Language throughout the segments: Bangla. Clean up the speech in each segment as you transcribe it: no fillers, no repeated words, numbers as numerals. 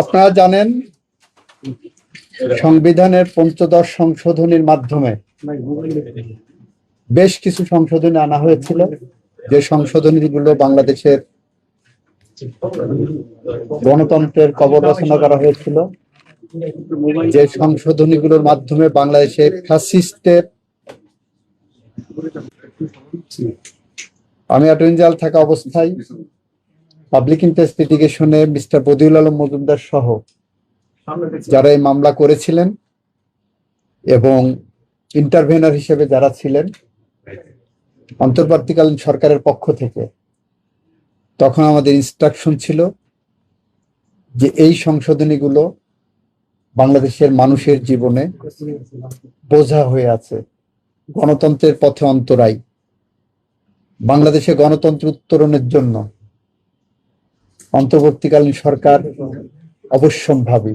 আপনারা জানেন সংবিধানের পঞ্চদশ সংশোধনীর মাধ্যমে বেশ কিছু সংশোধনী আনা হয়েছিল, যে সংশোধনীগুলো বাংলাদেশের গণতন্ত্রের কবর রচনা করা হয়েছিল, যে সংশোধনীগুলোর মাধ্যমে বাংলাদেশে ফ্যাসিস্টের আমি অ্যাটর্নি জেনারেল থাকা অবস্থায় পাবলিক ইন্টারেস্ট লিটিগেশনে মিস্টার বদিউল আলম মজুমদার সহ যারা এই মামলা করেছিলেন এবং ইন্টারভেনার হিসেবে যারা ছিলেন অন্তর্বর্তীকালীন সরকারের পক্ষ থেকে, তখন আমাদের ইনস্ট্রাকশন ছিল যে এই সংশোধনীগুলো বাংলাদেশের মানুষের জীবনে বোঝা হয়ে আছে, গণতন্ত্রের পথে অন্তরায়। বাংলাদেশে গণতন্ত্র উত্তরণের জন্য অন্তর্বর্তীকালীন সরকার অবশ্যম্ভাবী,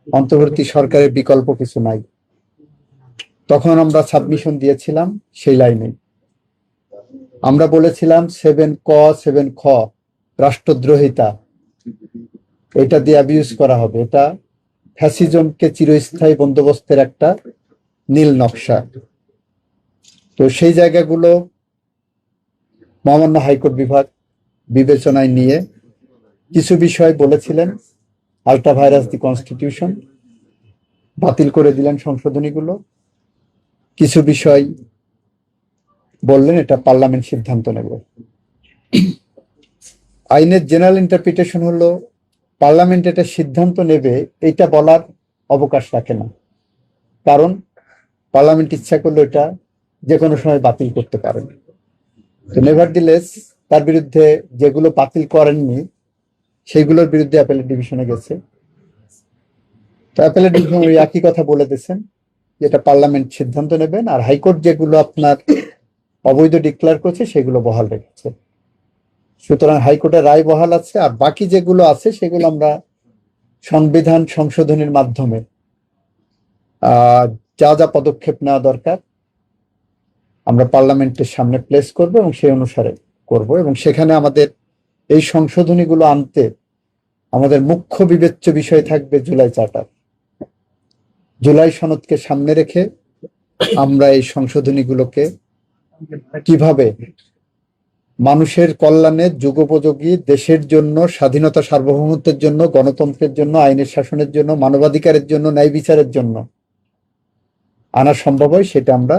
অন্তর্বর্তী সরকারের বিকল্প কিছু নাই। তখন আমরা সাবমিশন দিয়েছিলাম সেই লাইনে। আমরা বলেছিলাম 7ক 7খ রাষ্ট্রদ্রোহিতা, এটা দিয়ে অ্যাবিউজ করা হবে, এটা ফ্যাসিজমকে চিরস্থায়ী বন্দোবস্তের একটা নীল নকশা। তো সেই জায়গাগুলো মহামান্য হাইকোর্ট বিভাগ বিবেচনায় নিয়ে কিছু বিষয় বলেছিলেন আল্ট্রা ভাইরাস দি কনস্টিটিউশন, বাতিল করে দিলেন সংশোধনীগুলো। কিছু বিষয় বললেন এটা পার্লামেন্ট সিদ্ধান্ত নেবে। আইনের জেনারেল ইন্টারপ্রিটেশন হলো পার্লামেন্ট এটা সিদ্ধান্ত নেবে, এটা বলার অবকাশ রাখে না, কারণ পার্লামেন্ট ইচ্ছা করলে এটা যে কোনো সময় বাতিল করতে পারেন। তো নেভারদিলেস তার বিরুদ্ধে যেগুলো বাতিল করেননি সেইগুলোর বিরুদ্ধে অ্যাপেলেট ডিভিশনে গেছে। তো অ্যাপেলেট ডিভিশন ওই একই কথা বলে দিয়েছেন, যেটা পার্লামেন্ট সিদ্ধান্ত নেবেন, আর হাইকোর্ট যেগুলো আপনার অবৈধ ডিক্লেয়ার করছে সেগুলো বহাল রেখেছে। সুতরাং হাইকোর্টের রায় বহাল আছে, আর বাকি যেগুলো আছে সেগুলো আমরা সংবিধান সংশোধনের মাধ্যমে যা যা পদক্ষেপ নেওয়া দরকার আমরা পার্লামেন্টের সামনে প্লেস করব এবং সেই অনুসারে করব। এবং সেখানে আমাদের এই সংশোধনীগুলো আনতে আমাদের মুখ্য বিবেচ্য বিষয় থাকবে জুলাই চার্টার। জুলাই সনদকে সামনে রেখে আমরা এই সংশোধনীগুলোকে কিভাবে মানুষের কল্যাণে, যুগোপযোগী, দেশের জন্য, স্বাধীনতা সার্বভৌমত্বের জন্য, গণতন্ত্রের জন্য, আইনের শাসনের জন্য, মানবাধিকারের জন্য, ন্যায় বিচারের জন্য আনা সম্ভব হয়, সেটা আমরা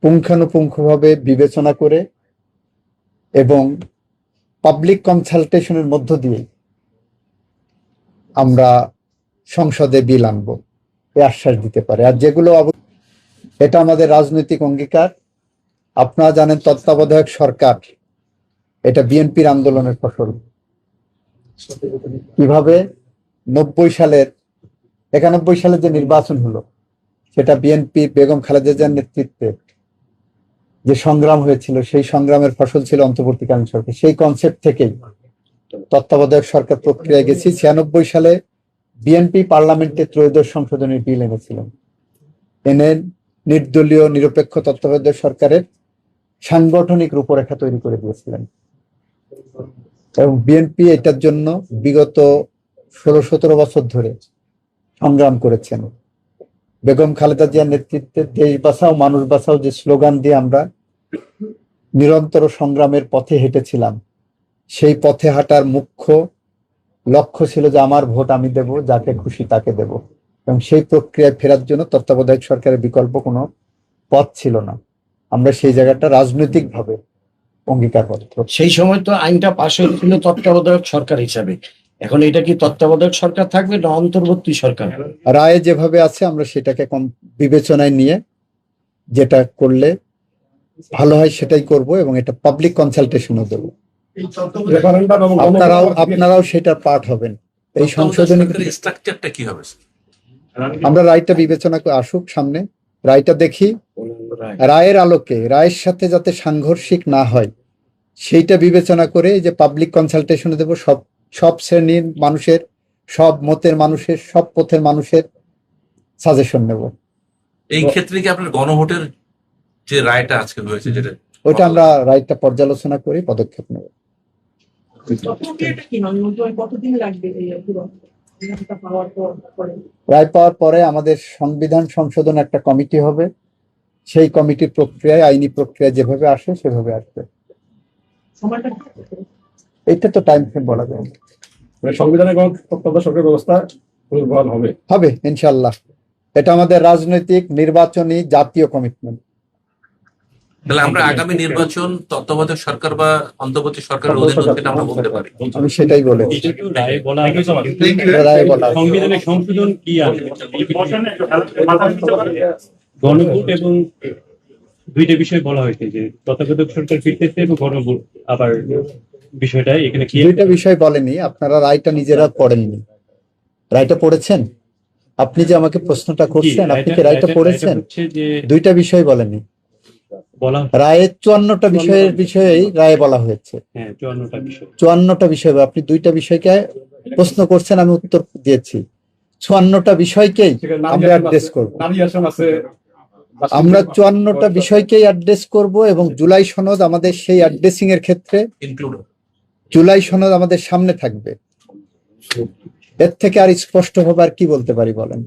পুঙ্খানুপুঙ্খভাবে বিবেচনা করে এবং পাবলিক কনসালটেশনের মধ্য দিয়ে আমরা সংসদে বিল আনবো, এই আশ্বাস দিতে পারে। আর যেগুলো এটা আমাদের রাজনৈতিক অঙ্গীকার। আপনারা জানেন তত্ত্বাবধায়ক সরকার এটা বিএনপির আন্দোলনের ফসল। কিভাবে 91 সালের যে নির্বাচন হলো সেটা বিএনপি বেগম খালেদা জিয়ার নেতৃত্বে যে সংগ্রাম হয়েছিল, সেই সংগ্রামের ফসল ছিল অন্তর্বর্তীকালীন সরকার। সেই কনসেপ্ট থেকেই তত্ত্বাবধায়ক সরকার প্রক্রিয়ায় গেছি। 96 সালে বিএনপি পার্লামেন্টে ত্রয়োদশ সংশোধনী বিল এনেছিলেন, এনে নির্দলীয় নিরপেক্ষ তত্ত্বাবধায়ক সরকারের সাংগঠনিক রূপরেখা তৈরি করে দিয়েছিলেন। এবং বিএনপি এটার জন্য বিগত 16-17 বছর ধরে সংগ্রাম করেছেন। বেগম খালেদা জিয়ার নেতৃত্বে দেশ বাঁচাও মানুষ বাঁচাও যে স্লোগান দিয়ে আমরা নিরন্তর সংগ্রামের পথে হেঁটেছিলাম, সেই পথে হাঁটার মুখ্য লক্ষ্য ছিল যে আমার ভোট আমি দেব, যাকে খুশি তাকে দেব। এবং সেই প্রক্রিয়ায় ফেরার জন্য তত্ত্বাবধায়ক সরকারের বিকল্প কোনো পথ ছিল না। আমরা সেই জায়গাটা রাজনৈতিকভাবে অঙ্গীকারবদ্ধ। সেই সময় তো আইনটা পাশ হয়েছিল তত্ত্বাবধায়ক সরকার হিসাবে, এখন এটা কি তত্ত্বাবধায়ক সরকার থাকবে না অন্তর্বর্তী সরকার? রায়ে যেভাবে আছে আমরা সেটাকে বিবেচনায় নিয়ে যেটা করলে ভালো হয় সেটাই করব, এবং এটা পাবলিক কনসালটেশনও দেবো। আপনারাও সেটার পার্ট হবেন। এই সংশোধনী স্ট্রাকচারটা কি হবে? আমরা রায়টা বিবেচনা করে আসুক সামনে, রায়টা দেখি, রায়ের আলোকে রায়ের সাথে যাতে সাংঘর্ষিক না হয় সেইটা বিবেচনা করে যে পাবলিক কনসালটেশনে দেবো। সব শ্রেণীর মানুষের, সব মতের মানুষের, সব পথের মানুষের সাজেশন নেব। এই ক্ষেত্রে কি আপনার গণভোটের যে রায়টা আজকে হয়েছে, যেটা ওইটা আমরা রায়টা পর্যালোচনা করে পদক্ষেপ নেব। প্রক্রিয়াটা কি মানে কতদিন লাগবে এই পুরো বিধানটা পাওয়ার পরে? রায় পাওয়ার পরে আমাদের সংবিধান সংশোধন একটা কমিটি হবে, সেই কমিটির প্রক্রিয়ায় আইনি প্রক্রিয়া যেভাবে আসে সেভাবে আসবে। সময়টা এটা তো টাইম ফ্রেম বলা যায় না। সংবিধানের তত্ত্বাবধায়ক সরকার ব্যবস্থা পুনর্বহাল হবে। হবে ইনশাল্লাহ। এটা আমাদের রাজনৈতিক নির্বাচনী জাতীয় কমিটমেন্ট। তাহলে আমরা আগামী নির্বাচন তত্ত্বাবধায়ক সরকার বা অন্তর্বর্তী সরকারের অধীন সেটা আমরা বলতে পারি। আমি সেটাই বলেছি। এটা তো রায়ে বলা আছে, রায়ে বলা আছে। সংবিধানের সংশোধন কি আছে গণভোট এবং দুইটা বিষয় বলা হয়েছে যে তত্ত্বাবধায়ক সরকার ফিরতেছে এবং গণভোট আবার বিষয়টা এখানে কি দুইটা বিষয় বলেনি, আপনারা রায়টা নিজেরা পড়েননি। রায়টা পড়েছেন? আপনি যে আমাকে প্রশ্নটা করছেন, আপনি কি রায়টা পড়েছেন? হচ্ছে যে দুইটা বিষয় বলেনি বলা রায়ে, 54টা বিষয়ের বিষয়েই রায়ে বলা হয়েছে। হ্যাঁ 54টা বিষয় 54টা বিষয়, আপনি দুইটা বিষয়কে প্রশ্ন করছেন, আমি উত্তর দিয়েছি। 54টা বিষয়কেই আমরা অ্যাড্রেস করব। নারী আসন আছে, আমরা 54টা বিষয়কেই অ্যাড্রেস করব এবং জুলাই সনদ আমাদের সেই অ্যাড্রেসিং এর ক্ষেত্রে, ইনক্লুড জুলাই সনদ আমাদের সামনে থাকবে। এর থেকে আর স্পষ্ট হবে আর কি বলতে পারি বলেন?